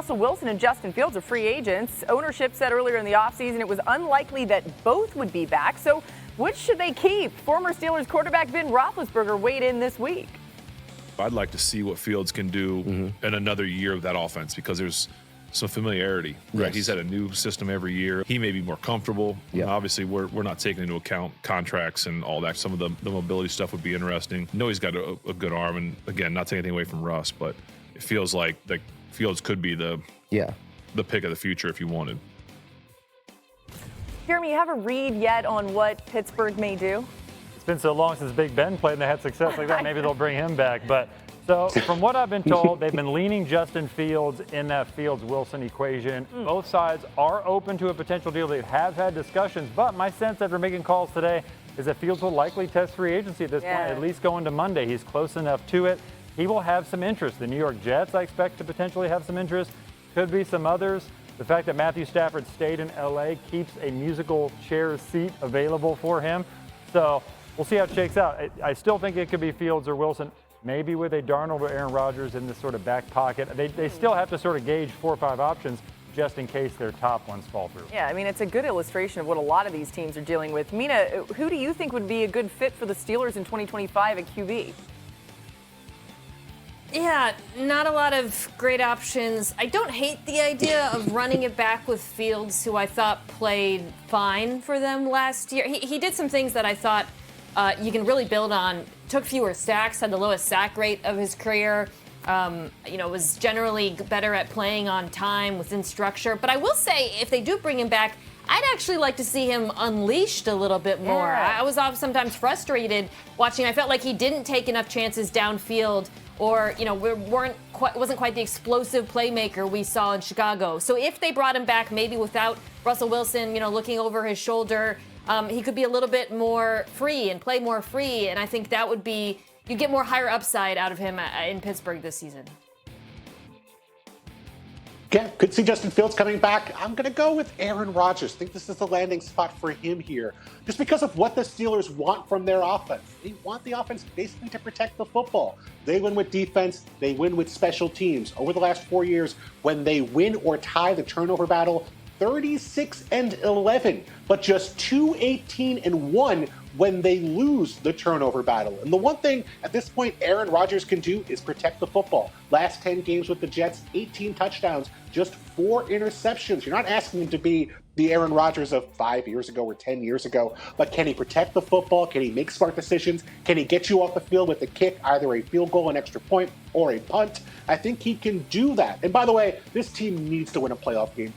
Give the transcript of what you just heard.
Russell Wilson and Justin Fields are free agents. Ownership said earlier in the offseason it was unlikely that both would be back. So which should they keep? Former Steelers quarterback Ben Roethlisberger weighed in this week. I'd like to see what Fields can do in another year of that offense because there's some familiarity. Right? Yes. He's had a new system every year. He may be more comfortable. Yeah. Obviously, we're not taking into account contracts and all that. Some of the mobility stuff would be interesting. I know he's got a good arm, and again, not taking anything away from Russ, but it feels like Fields could be the pick of the future if you wanted. Jeremy, you have a read yet on what Pittsburgh may do? It's been so long since Big Ben played and they had success like that. Maybe they'll bring him back. But so from what I've been told, they've been leaning Justin Fields in that Fields-Wilson equation. Both sides are open to a potential deal. They have had discussions. But my sense after making calls today is that Fields will likely test free agency at this point, at least going to Monday. He's close enough to it. He will have some interest. The New York Jets, I expect, to potentially have some interest. Could be some others. The fact that Matthew Stafford stayed in L.A. keeps a musical chair seat available for him. So we'll see how it shakes out. I still think it could be Fields or Wilson, maybe with a Darnold or Aaron Rodgers in this sort of back pocket. They still have to sort of gauge 4 or 5 options just in case their top ones fall through. Yeah, I mean, it's a good illustration of what a lot of these teams are dealing with. Mina, who do you think would be a good fit for the Steelers in 2025 at QB? Yeah, not a lot of great options. I don't hate the idea of running it back with Fields, who I thought played fine for them last year. He did some things that I thought you can really build on. Took fewer sacks, had the lowest sack rate of his career. Was generally better at playing on time, within structure. But I will say, if they do bring him back, I'd actually like to see him unleashed a little bit more. Yeah. I was sometimes frustrated watching. I felt like he didn't take enough chances downfield, or wasn't quite the explosive playmaker we saw in Chicago. So if they brought him back, maybe without Russell Wilson, looking over his shoulder, he could be a little bit more free and play more free. And I think that would be, you get more higher upside out of him in Pittsburgh this season. Yeah, could see Justin Fields coming back. I'm going to go with Aaron Rodgers. I think this is the landing spot for him here, just because of what the Steelers want from their offense. They want the offense basically to protect the football. They win with defense. They win with special teams. Over the last 4 years, when they win or tie the turnover battle, 36-11, but just 2-18-1 when they lose the turnover battle. And the one thing at this point Aaron Rodgers can do is protect the football. Last 10 games with the Jets, 18 touchdowns, just 4 interceptions. You're not asking him to be the Aaron Rodgers of 5 years ago or 10 years ago, but can he protect the football? Can he make smart decisions? Can he get you off the field with a kick, either a field goal, an extra point, or a punt? I think he can do that. And by the way, this team needs to win a playoff game.